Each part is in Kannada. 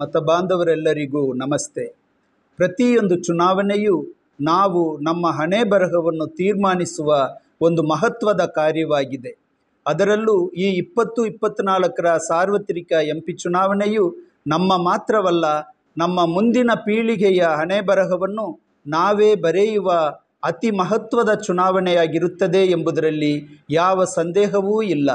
ಮತಬಾಂಧವರೆಲ್ಲರಿಗೂ ನಮಸ್ತೆ. ಪ್ರತಿಯೊಂದು ಚುನಾವಣೆಯು ನಾವು ನಮ್ಮ ಹಣೆ ಬರಹವನ್ನು ತೀರ್ಮಾನಿಸುವ ಒಂದು ಮಹತ್ವದ ಕಾರ್ಯವಾಗಿದೆ. ಅದರಲ್ಲೂ ಈ 2024ರ ಸಾರ್ವತ್ರಿಕ MP ಚುನಾವಣೆಯು ನಮ್ಮ ಮಾತ್ರವಲ್ಲ, ನಮ್ಮ ಮುಂದಿನ ಪೀಳಿಗೆಯ ಹಣೆ ಬರಹವನ್ನು ನಾವೇ ಬರೆಯುವ ಅತಿ ಮಹತ್ವದ ಚುನಾವಣೆಯಾಗಿರುತ್ತದೆ ಎಂಬುದರಲ್ಲಿ ಯಾವ ಸಂದೇಹವೂ ಇಲ್ಲ.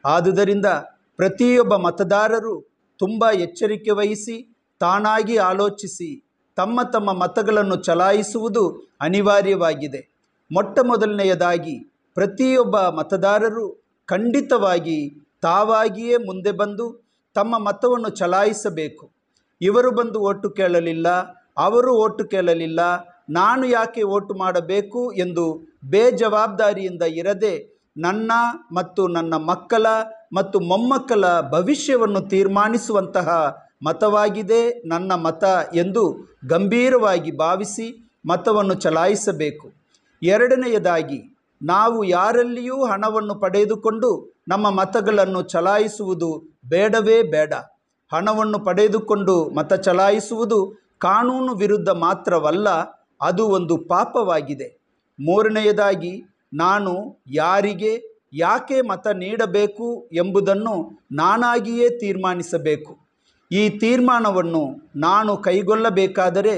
ಆದುದರಿಂದ ಪ್ರತಿಯೊಬ್ಬ ಮತದಾರರು ತುಂಬ ಎಚ್ಚರಿಕೆ ವಹಿಸಿ ತಾನಾಗಿ ಆಲೋಚಿಸಿ ತಮ್ಮ ತಮ್ಮ ಮತಗಳನ್ನು ಚಲಾಯಿಸುವುದು ಅನಿವಾರ್ಯವಾಗಿದೆ. ಮೊದಲನೆಯದಾಗಿ ಪ್ರತಿಯೊಬ್ಬ ಮತದಾರರು ಖಂಡಿತವಾಗಿ ತಾವಾಗಿಯೇ ಮುಂದೆ ಬಂದು ತಮ್ಮ ಮತವನ್ನು ಚಲಾಯಿಸಬೇಕು. ಇವರು ಬಂದು ಓಟು ಕೇಳಲಿಲ್ಲ, ಅವರು ಓಟು ಕೇಳಲಿಲ್ಲ, ನಾನು ಯಾಕೆ ಓಟು ಮಾಡಬೇಕು ಎಂದು ಬೇಜವಾಬ್ದಾರಿಯಿಂದ ಇರದೆ ನನ್ನ ಮತ್ತು ನನ್ನ ಮಕ್ಕಳ ಮತ್ತು ಮೊಮ್ಮಕ್ಕಳ ಭವಿಷ್ಯವನ್ನು ತೀರ್ಮಾನಿಸುವಂತಹ ಮತವಾಗಿದೆ ನನ್ನ ಮತ ಎಂದು ಗಂಭೀರವಾಗಿ ಭಾವಿಸಿ ಮತವನ್ನು ಚಲಾಯಿಸಬೇಕು. ಎರಡನೆಯದಾಗಿ ನಾವು ಯಾರಲ್ಲಿಯೂ ಹಣವನ್ನು ಪಡೆದುಕೊಂಡು ನಮ್ಮ ಮತಗಳನ್ನು ಚಲಾಯಿಸುವುದು ಬೇಡವೇ ಬೇಡ. ಹಣವನ್ನು ಪಡೆದುಕೊಂಡು ಮತ ಚಲಾಯಿಸುವುದು ಕಾನೂನು ವಿರುದ್ಧ ಮಾತ್ರವಲ್ಲ, ಅದು ಒಂದು ಪಾಪವಾಗಿದೆ. ಮೂರನೆಯದಾಗಿ ನಾನು ಯಾರಿಗೆ ಯಾಕೆ ಮತ ನೀಡಬೇಕು ಎಂಬುದನ್ನು ನಾನಾಗಿಯೇ ತೀರ್ಮಾನಿಸಬೇಕು. ಈ ತೀರ್ಮಾನವನ್ನು ನಾನು ಕೈಗೊಳ್ಳಬೇಕಾದರೆ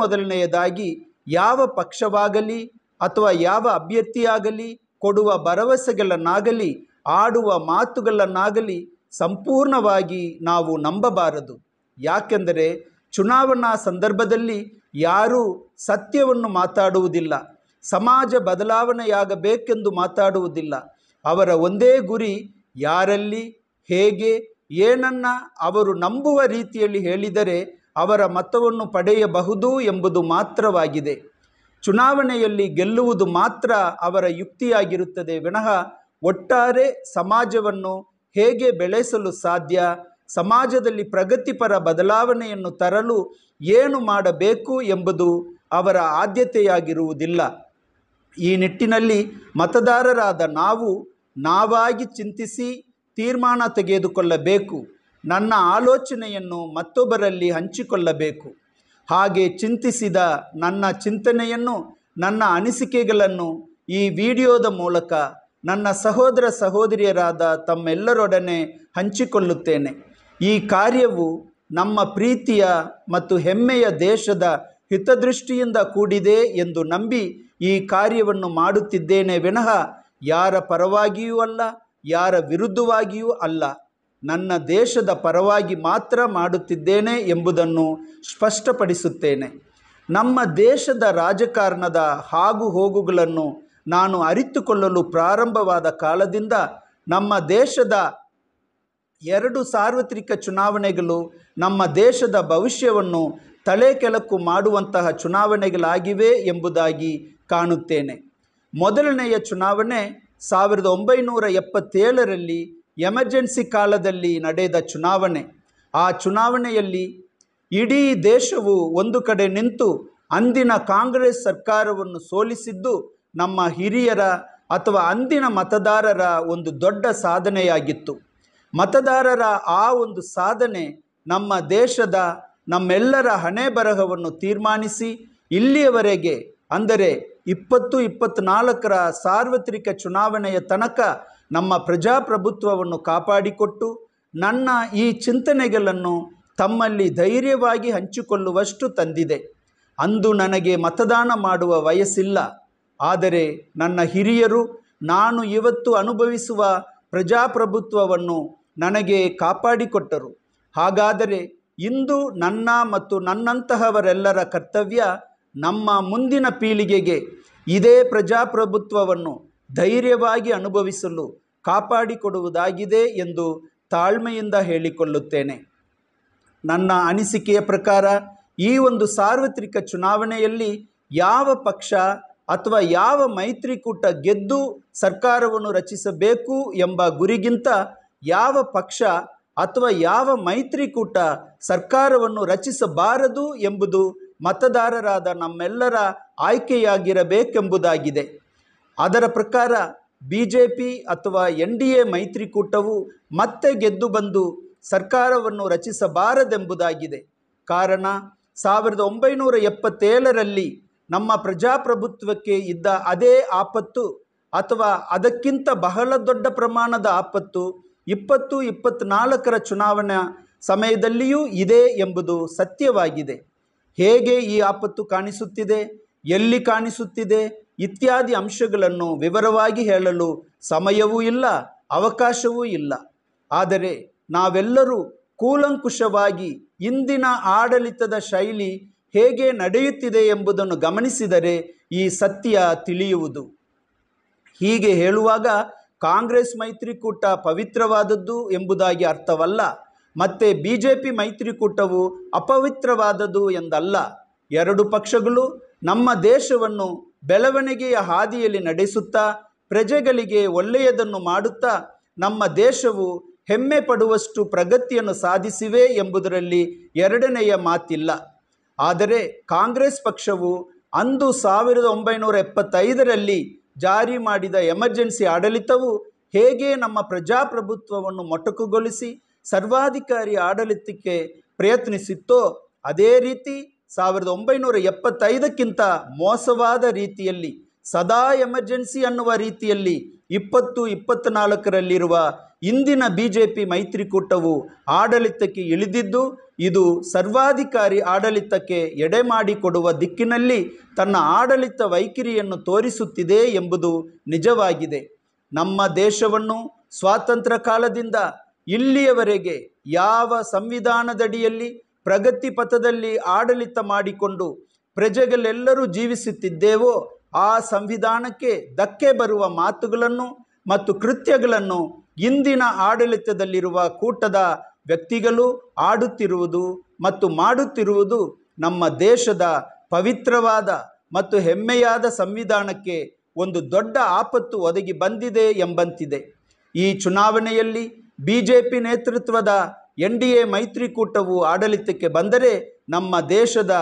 ಮೊದಲನೆಯದಾಗಿ ಯಾವ ಪಕ್ಷವಾಗಲಿ ಅಥವಾ ಯಾವ ಅಭ್ಯರ್ಥಿಯಾಗಲಿ ಕೊಡುವ ಭರವಸೆಗಳನ್ನಾಗಲಿ ಆಡುವ ಮಾತುಗಳನ್ನಾಗಲಿ ಸಂಪೂರ್ಣವಾಗಿ ನಾವು ನಂಬಬಾರದು. ಯಾಕೆಂದರೆ ಚುನಾವಣಾ ಸಂದರ್ಭದಲ್ಲಿ ಯಾರೂ ಸತ್ಯವನ್ನು ಮಾತಾಡುವುದಿಲ್ಲ, ಸಮಾಜ ಬದಲಾವಣೆಯಾಗಬೇಕೆಂದು ಮಾತಾಡುವುದಿಲ್ಲ. ಅವರ ಒಂದೇ ಗುರಿ ಯಾರಲ್ಲಿ ಹೇಗೆ ಏನನ್ನ ಅವರು ನಂಬುವ ರೀತಿಯಲ್ಲಿ ಹೇಳಿದರೆ ಅವರ ಮತವನ್ನು ಪಡೆಯಬಹುದು ಎಂಬುದು ಮಾತ್ರವಾಗಿದೆ. ಚುನಾವಣೆಯಲ್ಲಿ ಗೆಲ್ಲುವುದು ಮಾತ್ರ ಅವರ ಯುಕ್ತಿಯಾಗಿರುತ್ತದೆ ವಿನಃ ಒಟ್ಟಾರೆ ಸಮಾಜವನ್ನು ಹೇಗೆ ಬೆಳೆಸಲು ಸಾಧ್ಯ, ಸಮಾಜದಲ್ಲಿ ಪ್ರಗತಿಪರ ಬದಲಾವಣೆಯನ್ನು ತರಲು ಏನು ಮಾಡಬೇಕು ಎಂಬುದು ಅವರ ಆದ್ಯತೆಯಾಗಿರುವುದಿಲ್ಲ. ಈ ನಿಟ್ಟಿನಲ್ಲಿ ಮತದಾರರಾದ ನಾವು ನಾವಾಗಿ ಚಿಂತಿಸಿ ತೀರ್ಮಾನ ತೆಗೆದುಕೊಳ್ಳಬೇಕು. ನನ್ನ ಆಲೋಚನೆಯನ್ನು ಮತ್ತೊಬ್ಬರಲ್ಲಿ ಹಂಚಿಕೊಳ್ಳಬೇಕು. ಹಾಗೆ ಚಿಂತಿಸಿದ ನನ್ನ ಚಿಂತನೆಯನ್ನು, ನನ್ನ ಅನಿಸಿಕೆಗಳನ್ನು ಈ ವಿಡಿಯೋದ ಮೂಲಕ ನನ್ನ ಸಹೋದರ ಸಹೋದರಿಯರಾದ ತಮ್ಮೆಲ್ಲರೊಡನೆ ಹಂಚಿಕೊಳ್ಳುತ್ತೇನೆ. ಈ ಕಾರ್ಯವು ನಮ್ಮ ಪ್ರೀತಿಯ ಮತ್ತು ಹೆಮ್ಮೆಯ ದೇಶದ ಹಿತದೃಷ್ಟಿಯಿಂದ ಕೂಡಿದೆ ಎಂದು ನಂಬಿ ಈ ಕಾರ್ಯವನ್ನು ಮಾಡುತ್ತಿದ್ದೇನೆ ವಿನಃ ಯಾರ ಪರವಾಗಿಯೂ ಅಲ್ಲ, ಯಾರ ವಿರುದ್ಧವಾಗಿಯೂ ಅಲ್ಲ. ನನ್ನ ದೇಶದ ಪರವಾಗಿ ಮಾತ್ರ ಮಾಡುತ್ತಿದ್ದೇನೆ ಎಂಬುದನ್ನು ಸ್ಪಷ್ಟಪಡಿಸುತ್ತೇನೆ. ನಮ್ಮ ದೇಶದ ರಾಜಕಾರಣದ ಆಗು ಹೋಗುಗಳನ್ನು ನಾನು ಅರಿತುಕೊಳ್ಳಲು ಪ್ರಾರಂಭವಾದ ಕಾಲದಿಂದ ನಮ್ಮ ದೇಶದ 2 ಸಾರ್ವತ್ರಿಕ ಚುನಾವಣೆಗಳು ನಮ್ಮ ದೇಶದ ಭವಿಷ್ಯವನ್ನು ತಲೆ ಕೆಳಕು ಮಾಡುವಂತಹ ಚುನಾವಣೆಗಳಾಗಿವೆ ಎಂಬುದಾಗಿ ಕಾಣುತ್ತೇನೆ. ಮೊದಲನೆಯ ಚುನಾವಣೆ 1977ರಲ್ಲಿ ಎಮರ್ಜೆನ್ಸಿ ಕಾಲದಲ್ಲಿ ನಡೆದ ಚುನಾವಣೆ. ಆ ಚುನಾವಣೆಯಲ್ಲಿ ಇಡೀ ದೇಶವು ಒಂದು ಕಡೆ ನಿಂತು ಅಂದಿನ ಕಾಂಗ್ರೆಸ್ ಸರ್ಕಾರವನ್ನು ಸೋಲಿಸಿದ್ದು ನಮ್ಮ ಹಿರಿಯರ ಅಥವಾ ಅಂದಿನ ಮತದಾರರ ಒಂದು ದೊಡ್ಡ ಸಾಧನೆಯಾಗಿತ್ತು. ಮತದಾರರ ಆ ಒಂದು ಸಾಧನೆ ನಮ್ಮ ದೇಶದ ನಮ್ಮೆಲ್ಲರ ಹಣೆ ಬರಹವನ್ನು ತೀರ್ಮಾನಿಸಿ ಇಲ್ಲಿಯವರೆಗೆ ಅಂದರೆ 2024ರ ಸಾರ್ವತ್ರಿಕ ಚುನಾವಣೆಯ ತನಕ ನಮ್ಮ ಪ್ರಜಾಪ್ರಭುತ್ವವನ್ನು ಕಾಪಾಡಿಕೊಟ್ಟು ನನ್ನ ಈ ಚಿಂತನೆಗಳನ್ನು ತಮ್ಮಲ್ಲಿ ಧೈರ್ಯವಾಗಿ ಹಂಚಿಕೊಳ್ಳುವಷ್ಟು ತಂದಿದೆ. ಅಂದು ನನಗೆ ಮತದಾನ ಮಾಡುವ ವಯಸ್ಸಿಲ್ಲ, ಆದರೆ ನನ್ನ ಹಿರಿಯರು ನಾನು ಇವತ್ತು ಅನುಭವಿಸುವ ಪ್ರಜಾಪ್ರಭುತ್ವವನ್ನು ನನಗೆ ಕಾಪಾಡಿಕೊಟ್ಟರು. ಹಾಗಾದರೆ ಇಂದು ನನ್ನ ಮತ್ತು ನನ್ನಂತಹವರೆಲ್ಲರ ಕರ್ತವ್ಯ ನಮ್ಮ ಮುಂದಿನ ಪೀಳಿಗೆಗೆ ಇದೇ ಪ್ರಜಾಪ್ರಭುತ್ವವನ್ನು ಧೈರ್ಯವಾಗಿ ಅನುಭವಿಸಲು ಕಾಪಾಡಿಕೊಡುವುದಾಗಿದೆ ಎಂದು ತಾಳ್ಮೆಯಿಂದ ಹೇಳಿಕೊಳ್ಳುತ್ತೇನೆ. ನನ್ನ ಅನಿಸಿಕೆಯ ಪ್ರಕಾರ ಈ ಒಂದು ಸಾರ್ವತ್ರಿಕ ಚುನಾವಣೆಯಲ್ಲಿ ಯಾವ ಪಕ್ಷ ಅಥವಾ ಯಾವ ಮೈತ್ರಿಕೂಟ ಗೆದ್ದು ಸರ್ಕಾರವನ್ನು ರಚಿಸಬೇಕು ಎಂಬ ಗುರಿಗಿಂತ ಯಾವ ಪಕ್ಷ ಅಥವಾ ಯಾವ ಮೈತ್ರಿಕೂಟ ಸರ್ಕಾರವನ್ನು ರಚಿಸಬಾರದು ಎಂಬುದು ಮತದಾರರಾದ ನಮ್ಮೆಲ್ಲರ ಆಯ್ಕೆಯಾಗಿರಬೇಕೆಂಬುದಾಗಿದೆ. ಅದರ ಪ್ರಕಾರ BJP ಅಥವಾ NDA ಮೈತ್ರಿಕೂಟವು ಮತ್ತೆ ಗೆದ್ದು ಬಂದು ಸರ್ಕಾರವನ್ನು ರಚಿಸಬಾರದೆಂಬುದಾಗಿದೆ. ಕಾರಣ 1977ರಲ್ಲಿ ನಮ್ಮ ಪ್ರಜಾಪ್ರಭುತ್ವಕ್ಕೆ ಇದ್ದ ಅದೇ ಆಪತ್ತು ಅಥವಾ ಅದಕ್ಕಿಂತ ಬಹಳ ದೊಡ್ಡ ಪ್ರಮಾಣದ ಆಪತ್ತು 2024ರ ಚುನಾವಣಾ ಸಮಯದಲ್ಲಿಯೂ ಇದೆ ಎಂಬುದು ಸತ್ಯವಾಗಿದೆ. ಹೇಗೆ ಈ ಆಪತ್ತು ಕಾಣಿಸುತ್ತಿದೆ, ಎಲ್ಲಿ ಕಾಣಿಸುತ್ತಿದೆ ಇತ್ಯಾದಿ ಅಂಶಗಳನ್ನು ವಿವರವಾಗಿ ಹೇಳಲು ಸಮಯವೂ ಇಲ್ಲ, ಅವಕಾಶವೂ ಇಲ್ಲ. ಆದರೆ ನಾವೆಲ್ಲರೂ ಕೂಲಂಕುಷವಾಗಿ ಇಂದಿನ ಆಡಳಿತದ ಶೈಲಿ ಹೇಗೆ ನಡೆಯುತ್ತಿದೆ ಎಂಬುದನ್ನು ಗಮನಿಸಿದರೆ ಈ ಸತ್ಯ ತಿಳಿಯುವುದು. ಹೀಗೆ ಹೇಳುವಾಗ ಕಾಂಗ್ರೆಸ್ ಮೈತ್ರಿಕೂಟ ಪವಿತ್ರವಾದದ್ದು ಎಂಬುದಾಗಿ ಅರ್ಥವಲ್ಲ, ಮತ್ತು BJP ಮೈತ್ರಿಕೂಟವು ಅಪವಿತ್ರವಾದದ್ದು ಎಂದಲ್ಲ. ಎರಡು ಪಕ್ಷಗಳು ನಮ್ಮ ದೇಶವನ್ನು ಬೆಳವಣಿಗೆಯ ಹಾದಿಯಲ್ಲಿ ನಡೆಸುತ್ತಾ ಪ್ರಜೆಗಳಿಗೆ ಒಳ್ಳೆಯದನ್ನು ಮಾಡುತ್ತಾ ನಮ್ಮ ದೇಶವು ಹೆಮ್ಮೆ ಪಡುವಷ್ಟು ಪ್ರಗತಿಯನ್ನು ಸಾಧಿಸಿವೆ ಎಂಬುದರಲ್ಲಿ ಎರಡನೆಯ ಮಾತಿಲ್ಲ. ಆದರೆ ಕಾಂಗ್ರೆಸ್ ಪಕ್ಷವು ಅಂದು 1975ರಲ್ಲಿ ಜಾರಿ ಮಾಡಿದ ಎಮರ್ಜೆನ್ಸಿ ಆಡಳಿತವು ಹೇಗೆ ನಮ್ಮ ಪ್ರಜಾಪ್ರಭುತ್ವವನ್ನು ಮೊಟಕುಗೊಳಿಸಿ ಸರ್ವಾಧಿಕಾರಿ ಆಡಳಿತಕ್ಕೆ ಪ್ರಯತ್ನಿಸಿತ್ತೋ ಅದೇ ರೀತಿ 1975ಕ್ಕಿಂತ ಮೋಸವಾದ ರೀತಿಯಲ್ಲಿ ಸದಾ ಎಮರ್ಜೆನ್ಸಿ ಅನ್ನುವ ರೀತಿಯಲ್ಲಿ 2024ರಲ್ಲಿರುವ ಇಂದಿನ BJP ಮೈತ್ರಿಕೂಟವು ಆಡಳಿತಕ್ಕೆ ಇಳಿದಿದ್ದು ಇದು ಸರ್ವಾಧಿಕಾರಿ ಆಡಳಿತಕ್ಕೆ ಎಡೆಮಾಡಿಕೊಡುವ ದಿಕ್ಕಿನಲ್ಲಿ ತನ್ನ ಆಡಳಿತ ವೈಖರಿಯನ್ನು ತೋರಿಸುತ್ತಿದೆ ಎಂಬುದು ನಿಜವಾಗಿದೆ. ನಮ್ಮ ದೇಶವನ್ನು ಸ್ವಾತಂತ್ರ್ಯ ಕಾಲದಿಂದ ಇಲ್ಲಿಯವರೆಗೆ ಯಾವ ಸಂವಿಧಾನದಡಿಯಲ್ಲಿ ಪ್ರಗತಿ ಪಥದಲ್ಲಿ ಆಡಳಿತ ಮಾಡಿಕೊಂಡು ಪ್ರಜೆಗಳೆಲ್ಲರೂ ಜೀವಿಸುತ್ತಿದ್ದೇವೋ ಆ ಸಂವಿಧಾನಕ್ಕೆ ಧಕ್ಕೆ ಬರುವ ಮಾತುಗಳನ್ನು ಮತ್ತು ಕೃತ್ಯಗಳನ್ನು ಇಂದಿನ ಆಡಳಿತದಲ್ಲಿರುವ ಕೂಟದ ವ್ಯಕ್ತಿಗಳು ಆಡುತ್ತಿರುವುದು ಮತ್ತು ಮಾಡುತ್ತಿರುವುದು ನಮ್ಮ ದೇಶದ ಪವಿತ್ರವಾದ ಮತ್ತು ಹೆಮ್ಮೆಯಾದ ಸಂವಿಧಾನಕ್ಕೆ ಒಂದು ದೊಡ್ಡ ಆಪತ್ತು ಒದಗಿ ಬಂದಿದೆ ಎಂಬಂತಿದೆ. ಈ ಚುನಾವಣೆಯಲ್ಲಿ BJP ನೇತೃತ್ವದ NDA ಮೈತ್ರಿಕೂಟವು ಆಡಳಿತಕ್ಕೆ ಬಂದರೆ ನಮ್ಮ ದೇಶದ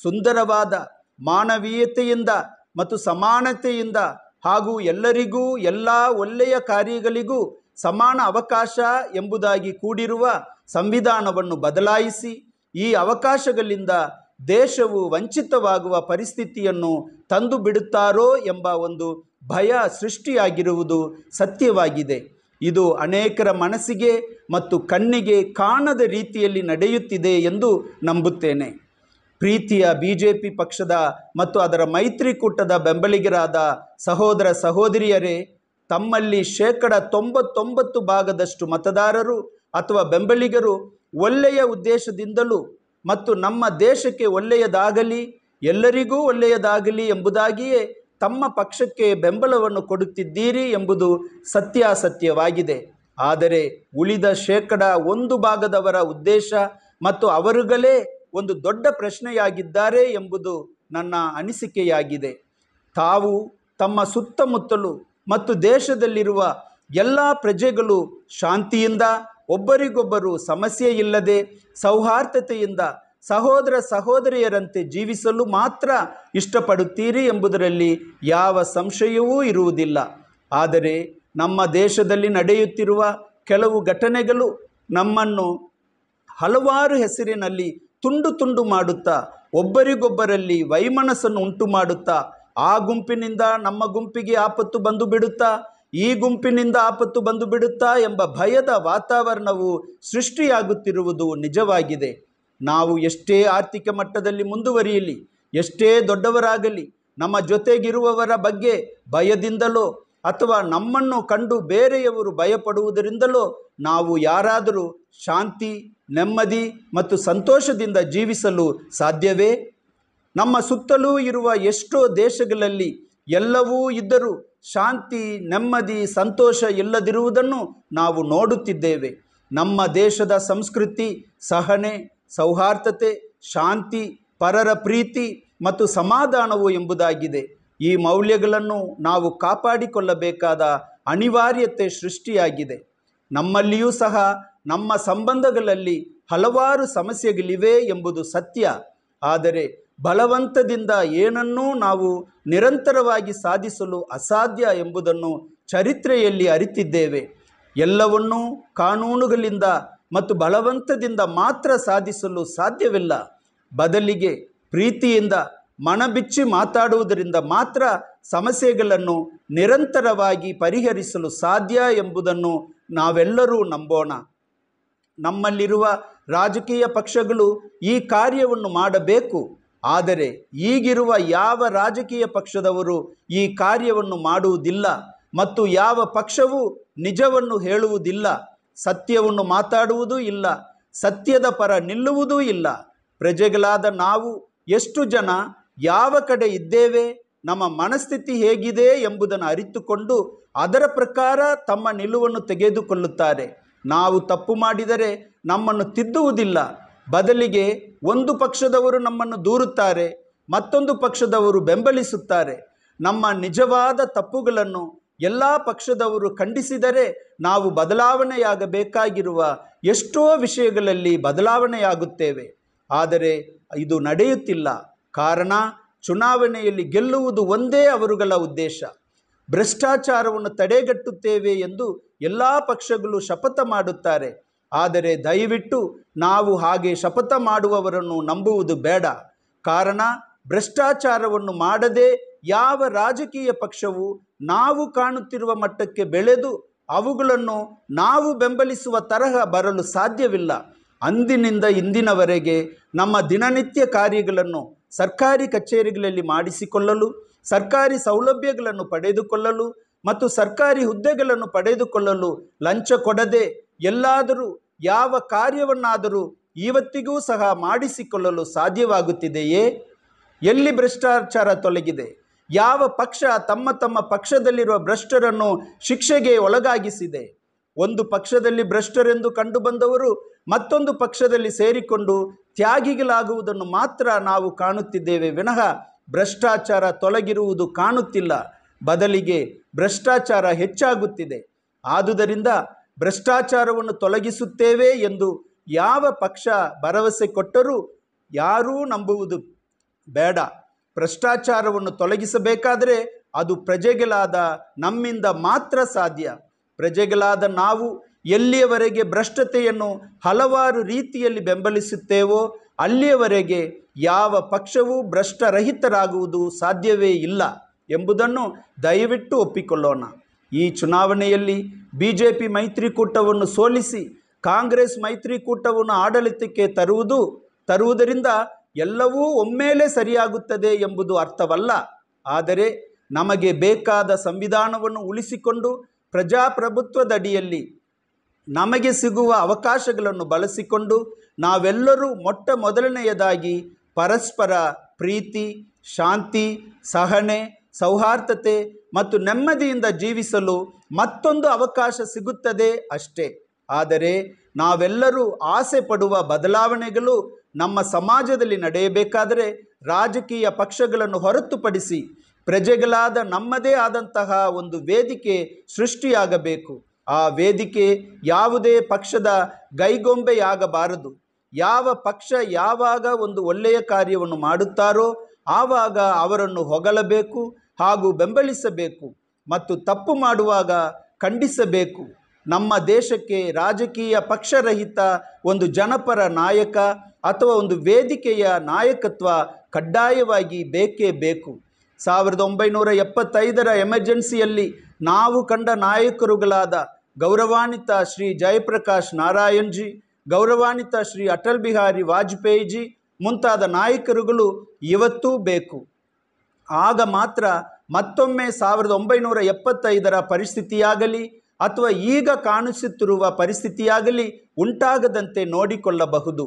ಸುಂದರವಾದ ಮಾನವೀಯತೆಯಿಂದ ಮತ್ತು ಸಮಾನತೆಯಿಂದ ಹಾಗೂ ಎಲ್ಲರಿಗೂ ಎಲ್ಲ ಒಳ್ಳೆಯ ಕಾರ್ಯಗಳಿಗೂ ಸಮಾನ ಅವಕಾಶ ಎಂಬುದಾಗಿ ಕೂಡಿರುವ ಸಂವಿಧಾನವನ್ನು ಬದಲಾಯಿಸಿ ಈ ಅವಕಾಶಗಳಿಂದ ದೇಶವು ವಂಚಿತವಾಗುವ ಪರಿಸ್ಥಿತಿಯನ್ನು ತಂದು ಬಿಡುತ್ತಾರೋ ಎಂಬ ಒಂದು ಭಯ ಸೃಷ್ಟಿಯಾಗಿರುವುದು ಸತ್ಯವಾಗಿದೆ. ಇದು ಅನೇಕರ ಮನಸ್ಸಿಗೆ ಮತ್ತು ಕಣ್ಣಿಗೆ ಕಾಣದ ರೀತಿಯಲ್ಲಿ ನಡೆಯುತ್ತಿದೆ ಎಂದು ನಂಬುತ್ತೇನೆ. ಪ್ರೀತಿಯ BJP ಪಕ್ಷದ ಮತ್ತು ಅದರ ಮೈತ್ರಿಕೂಟದ ಬೆಂಬಲಿಗರಾದ ಸಹೋದರ ಸಹೋದರಿಯರೇ, ತಮ್ಮಲ್ಲಿ 99% ಮತದಾರರು ಅಥವಾ ಬೆಂಬಲಿಗರು ಒಳ್ಳೆಯ ಉದ್ದೇಶದಿಂದಲೂ ಮತ್ತು ನಮ್ಮ ದೇಶಕ್ಕೆ ಒಳ್ಳೆಯದಾಗಲಿ ಎಲ್ಲರಿಗೂ ಒಳ್ಳೆಯದಾಗಲಿ ಎಂಬುದಾಗಿಯೇ ತಮ್ಮ ಪಕ್ಷಕ್ಕೆ ಬೆಂಬಲವನ್ನು ಕೊಡುತ್ತಿದ್ದೀರಿ ಎಂಬುದು ಸತ್ಯಾಸತ್ಯವಾಗಿದೆ. ಆದರೆ ಉಳಿದ 1% ಉದ್ದೇಶ ಮತ್ತು ಅವರುಗಳೇ ಒಂದು ದೊಡ್ಡ ಪ್ರಶ್ನೆಯಾಗಿದ್ದಾರೆ ಎಂಬುದು ನನ್ನ ಅನಿಸಿಕೆಯಾಗಿದೆ. ತಾವು ತಮ್ಮ ಸುತ್ತಮುತ್ತಲು ಮತ್ತು ದೇಶದಲ್ಲಿರುವ ಎಲ್ಲ ಪ್ರಜೆಗಳು ಶಾಂತಿಯಿಂದ ಒಬ್ಬರಿಗೊಬ್ಬರು ಸಮಸ್ಯೆ ಇಲ್ಲದೆ ಸೌಹಾರ್ದತೆಯಿಂದ ಸಹೋದರ ಸಹೋದರಿಯರಂತೆ ಜೀವಿಸಲು ಮಾತ್ರ ಇಷ್ಟಪಡುತ್ತೀರಿ ಎಂಬುದರಲ್ಲಿ ಯಾವ ಸಂಶಯವೂ ಇರುವುದಿಲ್ಲ. ಆದರೆ ನಮ್ಮ ದೇಶದಲ್ಲಿ ನಡೆಯುತ್ತಿರುವ ಕೆಲವು ಘಟನೆಗಳು ನಮ್ಮನ್ನು ಹಲವಾರು ಹೆಸರಿನಲ್ಲಿ ತುಂಡು ತುಂಡು ಮಾಡುತ್ತಾ ಒಬ್ಬರಿಗೊಬ್ಬರಲ್ಲಿ ವೈಮನಸ್ಸನ್ನು ಉಂಟು ಮಾಡುತ್ತಾ ಆ ಗುಂಪಿನಿಂದ ನಮ್ಮ ಗುಂಪಿಗೆ ಆಪತ್ತು ಬಂದು ಬಿಡುತ್ತಾ ಈ ಗುಂಪಿನಿಂದ ಆಪತ್ತು ಬಂದು ಬಿಡುತ್ತಾ ಎಂಬ ಭಯದ ವಾತಾವರಣವು ಸೃಷ್ಟಿಯಾಗುತ್ತಿರುವುದು ನಿಜವಾಗಿದೆ. ನಾವು ಎಷ್ಟೇ ಆರ್ಥಿಕ ಮಟ್ಟದಲ್ಲಿ ಮುಂದುವರಿಯಲಿ, ಎಷ್ಟೇ ದೊಡ್ಡವರಾಗಲಿ, ನಮ್ಮ ಜೊತೆಗಿರುವವರ ಬಗ್ಗೆ ಭಯದಿಂದಲೋ ಅಥವಾ ನಮ್ಮನ್ನು ಕಂಡು ಬೇರೆಯವರು ಭಯಪಡುವುದರಿಂದಲೋ ನಾವು ಯಾರಾದರೂ ಶಾಂತಿ, ನೆಮ್ಮದಿ ಮತ್ತು ಸಂತೋಷದಿಂದ ಜೀವಿಸಲು ಸಾಧ್ಯವೇ? ನಮ್ಮ ಸುತ್ತಲೂ ಇರುವ ಎಷ್ಟೋ ದೇಶಗಳಲ್ಲಿ ಎಲ್ಲವೂ ಇದ್ದರೂ ಶಾಂತಿ, ನೆಮ್ಮದಿ, ಸಂತೋಷ ಇಲ್ಲದಿರುವುದನ್ನು ನಾವು ನೋಡುತ್ತಿದ್ದೇವೆ. ನಮ್ಮ ದೇಶದ ಸಂಸ್ಕೃತಿ ಸಹನೆ, ಸೌಹಾರ್ದತೆ, ಶಾಂತಿ, ಪರರ ಪ್ರೀತಿ ಮತ್ತು ಸಮಾಧಾನವು ಎಂಬುದಾಗಿದೆ. ಈ ಮೌಲ್ಯಗಳನ್ನು ನಾವು ಕಾಪಾಡಿಕೊಳ್ಳಬೇಕಾದ ಅನಿವಾರ್ಯತೆ ಸೃಷ್ಟಿಯಾಗಿದೆ. ನಮ್ಮಲ್ಲಿಯೂ ಸಹ ನಮ್ಮ ಸಂಬಂಧಗಳಲ್ಲಿ ಹಲವಾರು ಸಮಸ್ಯೆಗಳಿವೆ ಎಂಬುದು ಸತ್ಯ. ಆದರೆ ಬಲವಂತದಿಂದ ಏನನ್ನೂ ನಾವು ನಿರಂತರವಾಗಿ ಸಾಧಿಸಲು ಅಸಾಧ್ಯ ಎಂಬುದನ್ನು ಚರಿತ್ರೆಯಲ್ಲಿ ಅರಿತಿದ್ದೇವೆ. ಎಲ್ಲವನ್ನೂ ಕಾನೂನುಗಳಿಂದ ಮತ್ತು ಬಲವಂತದಿಂದ ಮಾತ್ರ ಸಾಧಿಸಲು ಸಾಧ್ಯವಿಲ್ಲ. ಬದಲಿಗೆ ಪ್ರೀತಿಯಿಂದ ಮನಬಿಚ್ಚಿ ಮಾತಾಡುವುದರಿಂದ ಮಾತ್ರ ಸಮಸ್ಯೆಗಳನ್ನು ನಿರಂತರವಾಗಿ ಪರಿಹರಿಸಲು ಸಾಧ್ಯ ಎಂಬುದನ್ನು ನಾವೆಲ್ಲರೂ ನಂಬೋಣ. ನಮ್ಮಲ್ಲಿರುವ ರಾಜಕೀಯ ಪಕ್ಷಗಳು ಈ ಕಾರ್ಯವನ್ನು ಮಾಡಬೇಕು. ಆದರೆ ಈಗಿರುವ ಯಾವ ರಾಜಕೀಯ ಪಕ್ಷದವರು ಈ ಕಾರ್ಯವನ್ನು ಮಾಡುವುದಿಲ್ಲ ಮತ್ತು ಯಾವ ಪಕ್ಷವೂ ನಿಜವನ್ನು ಹೇಳುವುದಿಲ್ಲ, ಸತ್ಯವನ್ನು ಮಾತಾಡುವುದೂ ಇಲ್ಲ, ಸತ್ಯದ ಪರ ನಿಲ್ಲುವುದೂ ಇಲ್ಲ. ಪ್ರಜೆಗಳಾದ ನಾವು ಎಷ್ಟು ಜನ ಯಾವ ಕಡೆ ಇದ್ದೇವೆ, ನಮ್ಮ ಮನಸ್ಥಿತಿ ಹೇಗಿದೆ ಎಂಬುದನ್ನು ಅರಿತುಕೊಂಡು ಅದರ ಪ್ರಕಾರ ತಮ್ಮ ನಿಲುವನ್ನು ತೆಗೆದುಕೊಳ್ಳುತ್ತಾರೆ. ನಾವು ತಪ್ಪು ಮಾಡಿದರೆ ನಮ್ಮನ್ನು ತಿದ್ದುವುದಿಲ್ಲ. ಬದಲಿಗೆ ಒಂದು ಪಕ್ಷದವರು ನಮ್ಮನ್ನು ದೂರುತ್ತಾರೆ, ಮತ್ತೊಂದು ಪಕ್ಷದವರು ಬೆಂಬಲಿಸುತ್ತಾರೆ. ನಮ್ಮ ನಿಜವಾದ ತಪ್ಪುಗಳನ್ನು ಎಲ್ಲ ಪಕ್ಷದವರು ಖಂಡಿಸಿದರೆ ನಾವು ಬದಲಾವಣೆಯಾಗಬೇಕಾಗಿರುವ ಎಷ್ಟೋ ವಿಷಯಗಳಲ್ಲಿ ಬದಲಾವಣೆಯಾಗುತ್ತೇವೆ. ಆದರೆ ಇದು ನಡೆಯುತ್ತಿಲ್ಲ. ಕಾರಣ, ಚುನಾವಣೆಯಲ್ಲಿ ಗೆಲ್ಲುವುದು ಒಂದೇ ಅವರುಗಳ ಉದ್ದೇಶ. ಭ್ರಷ್ಟಾಚಾರವನ್ನು ತಡೆಗಟ್ಟುತ್ತೇವೆ ಎಂದು ಎಲ್ಲ ಪಕ್ಷಗಳು ಶಪಥ ಮಾಡುತ್ತಾರೆ. ಆದರೆ ದಯವಿಟ್ಟು ನಾವು ಹಾಗೆ ಶಪಥ ಮಾಡುವವರನ್ನು ನಂಬುವುದು ಬೇಡ. ಕಾರಣ, ಭ್ರಷ್ಟಾಚಾರವನ್ನು ಮಾಡದೆ ಯಾವ ರಾಜಕೀಯ ಪಕ್ಷವು ನಾವು ಕಾಣುತ್ತಿರುವ ಮಟ್ಟಕ್ಕೆ ಬೆಳೆದು ಅವುಗಳನ್ನು ನಾವು ಬೆಂಬಲಿಸುವ ತರಹ ಬರಲು ಸಾಧ್ಯವಿಲ್ಲ. ಅಂದಿನಿಂದ ಇಂದಿನವರೆಗೆ ನಮ್ಮ ದಿನನಿತ್ಯ ಕಾರ್ಯಗಳನ್ನು ಸರ್ಕಾರಿ ಕಚೇರಿಗಳಲ್ಲಿ ಮಾಡಿಸಿಕೊಳ್ಳಲು, ಸರ್ಕಾರಿ ಸೌಲಭ್ಯಗಳನ್ನು ಪಡೆದುಕೊಳ್ಳಲು ಮತ್ತು ಸರ್ಕಾರಿ ಹುದ್ದೆಗಳನ್ನು ಪಡೆದುಕೊಳ್ಳಲು ಲಂಚ ಕೊಡದೆ ಎಲ್ಲಾದರೂ ಯಾವ ಕಾರ್ಯವನ್ನಾದರೂ ಇವತ್ತಿಗೂ ಸಹ ಮಾಡಿಸಿಕೊಳ್ಳಲು ಸಾಧ್ಯವಾಗುತ್ತಿದೆಯೇ? ಎಲ್ಲಿ ಭ್ರಷ್ಟಾಚಾರ ತೊಲಗಿದೆ? ಯಾವ ಪಕ್ಷ ತಮ್ಮ ತಮ್ಮ ಪಕ್ಷದಲ್ಲಿರುವ ಭ್ರಷ್ಟರನ್ನು ಶಿಕ್ಷೆಗೆ ಒಳಗಾಗಿಸಿದೆ? ಒಂದು ಪಕ್ಷದಲ್ಲಿ ಭ್ರಷ್ಟರೆಂದು ಕಂಡುಬಂದವರು ಮತ್ತೊಂದು ಪಕ್ಷದಲ್ಲಿ ಸೇರಿಕೊಂಡು ತ್ಯಾಗಿಗಳಾಗುವುದನ್ನು ಮಾತ್ರ ನಾವು ಕಾಣುತ್ತಿದ್ದೇವೆ ವಿನಃ ಭ್ರಷ್ಟಾಚಾರ ತೊಲಗಿರುವುದು ಕಾಣುತ್ತಿಲ್ಲ. ಬದಲಿಗೆ ಭ್ರಷ್ಟಾಚಾರ ಹೆಚ್ಚಾಗುತ್ತಿದೆ. ಆದುದರಿಂದ ಭ್ರಷ್ಟಾಚಾರವನ್ನು ತೊಲಗಿಸುತ್ತೇವೆ ಎಂದು ಯಾವ ಪಕ್ಷ ಭರವಸೆ ಕೊಟ್ಟರೂ ಯಾರೂ ನಂಬುವುದು ಬೇಡ. ಭ್ರಷ್ಟಾಚಾರವನ್ನು ತೊಲಗಿಸಬೇಕಾದರೆ ಅದು ಪ್ರಜೆಗಳಾದ ನಮ್ಮಿಂದ ಮಾತ್ರ ಸಾಧ್ಯ. ಪ್ರಜೆಗಳಾದ ನಾವು ಎಲ್ಲಿಯವರೆಗೆ ಭ್ರಷ್ಟತೆಯನ್ನು ಹಲವಾರು ರೀತಿಯಲ್ಲಿ ಬೆಂಬಲಿಸುತ್ತೇವೋ ಅಲ್ಲಿಯವರೆಗೆ ಯಾವ ಪಕ್ಷವೂ ಭ್ರಷ್ಟರಹಿತರಾಗುವುದು ಸಾಧ್ಯವೇ ಇಲ್ಲ ಎಂಬುದನ್ನು ದಯವಿಟ್ಟು ಒಪ್ಪಿಕೊಳ್ಳೋಣ. ಈ ಚುನಾವಣೆಯಲ್ಲಿ ಬಿಜೆಪಿ ಮೈತ್ರಿಕೂಟವನ್ನು ಸೋಲಿಸಿ ಕಾಂಗ್ರೆಸ್ ಮೈತ್ರಿಕೂಟವನ್ನು ಆಡಳಿತಕ್ಕೆ ತರುವುದರಿಂದ ಎಲ್ಲವೂ ಒಮ್ಮೆಲೇ ಸರಿಯಾಗುತ್ತದೆ ಎಂಬುದು ಅರ್ಥವಲ್ಲ. ಆದರೆ ನಮಗೆ ಬೇಕಾದ ಸಂವಿಧಾನವನ್ನು ಉಳಿಸಿಕೊಂಡು ಪ್ರಜಾಪ್ರಭುತ್ವದಡಿಯಲ್ಲಿ ನಮಗೆ ಸಿಗುವ ಅವಕಾಶಗಳನ್ನು ಬಳಸಿಕೊಂಡು ನಾವೆಲ್ಲರೂ ಮೊದಲನೆಯದಾಗಿ ಪರಸ್ಪರ ಪ್ರೀತಿ, ಶಾಂತಿ, ಸಹನೆ, ಸೌಹಾರ್ದತೆ ಮತ್ತು ನೆಮ್ಮದಿಯಿಂದ ಜೀವಿಸಲು ಮತ್ತೊಂದು ಅವಕಾಶ ಸಿಗುತ್ತದೆ ಅಷ್ಟೇ. ಆದರೆ ನಾವೆಲ್ಲರೂ ಆಸೆ ಪಡುವ ಬದಲಾವಣೆಗಳು ನಮ್ಮ ಸಮಾಜದಲ್ಲಿ ನಡೆಯಬೇಕಾದರೆ ರಾಜಕೀಯ ಪಕ್ಷಗಳನ್ನು ಹೊರತುಪಡಿಸಿ ಪ್ರಜೆಗಳಾದ ನಮ್ಮದೇ ಆದಂತಹ ಒಂದು ವೇದಿಕೆ ಸೃಷ್ಟಿಯಾಗಬೇಕು. ಆ ವೇದಿಕೆ ಯಾವುದೇ ಪಕ್ಷದ ಗೈಗೊಂಬೆಯಾಗಬಾರದು. ಯಾವ ಪಕ್ಷ ಯಾವಾಗ ಒಂದು ಒಳ್ಳೆಯ ಕಾರ್ಯವನ್ನು ಮಾಡುತ್ತಾರೋ ಆವಾಗ ಅವರನ್ನು ಹೊಗಳಬೇಕು ಹಾಗೂ ಬೆಂಬಲಿಸಬೇಕು ಮತ್ತು ತಪ್ಪು ಮಾಡುವಾಗ ಖಂಡಿಸಬೇಕು. ನಮ್ಮ ದೇಶಕ್ಕೆ ರಾಜಕೀಯ ಪಕ್ಷರಹಿತ ಒಂದು ಜನಪರ ನಾಯಕ ಅಥವಾ ಒಂದು ವೇದಿಕೆಯ ನಾಯಕತ್ವ ಕಡ್ಡಾಯವಾಗಿ ಬೇಕೇ ಬೇಕು. 1975ರ ಎಮರ್ಜೆನ್ಸಿಯಲ್ಲಿ ನಾವು ಕಂಡ ನಾಯಕರುಗಳಾದ ಗೌರವಾನ್ವಿತ ಶ್ರೀ ಜಯಪ್ರಕಾಶ್ ನಾರಾಯಣ್ ಜಿ, ಗೌರವಾನ್ವಿತ ಶ್ರೀ ಅಟಲ್ ಬಿಹಾರಿ ವಾಜಪೇಯಿ ಜಿ ಮುಂತಾದ ನಾಯಕರುಗಳು ಇವತ್ತೂ ಬೇಕು. ಆಗ ಮಾತ್ರ ಮತ್ತೊಮ್ಮೆ 1975ರ ಪರಿಸ್ಥಿತಿಯಾಗಲಿ ಅಥವಾ ಈಗ ಕಾಣಿಸುತ್ತಿರುವ ಪರಿಸ್ಥಿತಿಯಾಗಲಿ ಉಂಟಾಗದಂತೆ ನೋಡಿಕೊಳ್ಳಬಹುದು.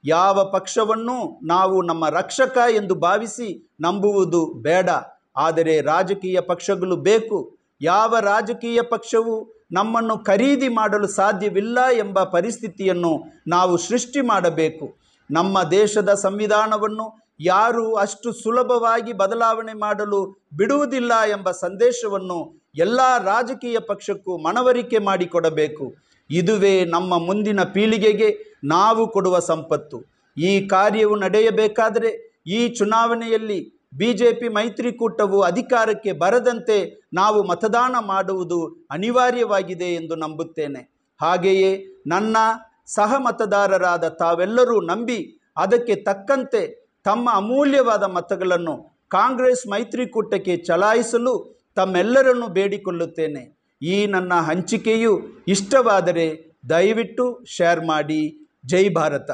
ಯಾವ ಪಕ್ಷವನ್ನು ನಾವು ನಮ್ಮ ರಕ್ಷಕ ಎಂದು ಭಾವಿಸಿ ನಂಬುವುದು ಬೇಡ. ಆದರೆ ರಾಜಕೀಯ ಪಕ್ಷಗಳು ಬೇಕು. ಯಾವ ರಾಜಕೀಯ ಪಕ್ಷವು ನಮ್ಮನ್ನು ಖರೀದಿ ಮಾಡಲು ಸಾಧ್ಯವಿಲ್ಲ ಎಂಬ ಪರಿಸ್ಥಿತಿಯನ್ನು ನಾವು ಸೃಷ್ಟಿ ಮಾಡಬೇಕು. ನಮ್ಮ ದೇಶದ ಸಂವಿಧಾನವನ್ನು ಯಾರೂ ಅಷ್ಟು ಸುಲಭವಾಗಿ ಬದಲಾವಣೆ ಮಾಡಲು ಬಿಡುವುದಿಲ್ಲ ಎಂಬ ಸಂದೇಶವನ್ನು ಎಲ್ಲ ರಾಜಕೀಯ ಪಕ್ಷಕ್ಕೂ ಮನವರಿಕೆ ಮಾಡಿಕೊಡಬೇಕು. ಇದುವೇ ನಮ್ಮ ಮುಂದಿನ ಪೀಳಿಗೆಗೆ ನಾವು ಕೊಡುವ ಸಂಪತ್ತು. ಈ ಕಾರ್ಯವು ನಡೆಯಬೇಕಾದರೆ ಈ ಚುನಾವಣೆಯಲ್ಲಿ ಬಿಜೆಪಿ ಮೈತ್ರಿಕೂಟವು ಅಧಿಕಾರಕ್ಕೆ ಬರದಂತೆ ನಾವು ಮತದಾನ ಮಾಡುವುದು ಅನಿವಾರ್ಯವಾಗಿದೆ ಎಂದು ನಂಬುತ್ತೇನೆ. ಹಾಗೆಯೇ ನನ್ನ ಸಹ ಮತದಾರರಾದ ತಾವೆಲ್ಲರೂ ನಂಬಿ ಅದಕ್ಕೆ ತಕ್ಕಂತೆ ತಮ್ಮ ಅಮೂಲ್ಯವಾದ ಮತಗಳನ್ನು ಕಾಂಗ್ರೆಸ್ ಮೈತ್ರಿಕೂಟಕ್ಕೆ ಚಲಾಯಿಸಲು ತಮ್ಮೆಲ್ಲರನ್ನು ಬೇಡಿಕೊಳ್ಳುತ್ತೇನೆ. ಈ ನನ್ನ ಹಂಚಿಕೆಯು ಇಷ್ಟವಾದರೆ ದಯವಿಟ್ಟು ಶೇರ್ ಮಾಡಿ. ಜೈ ಭಾರತ.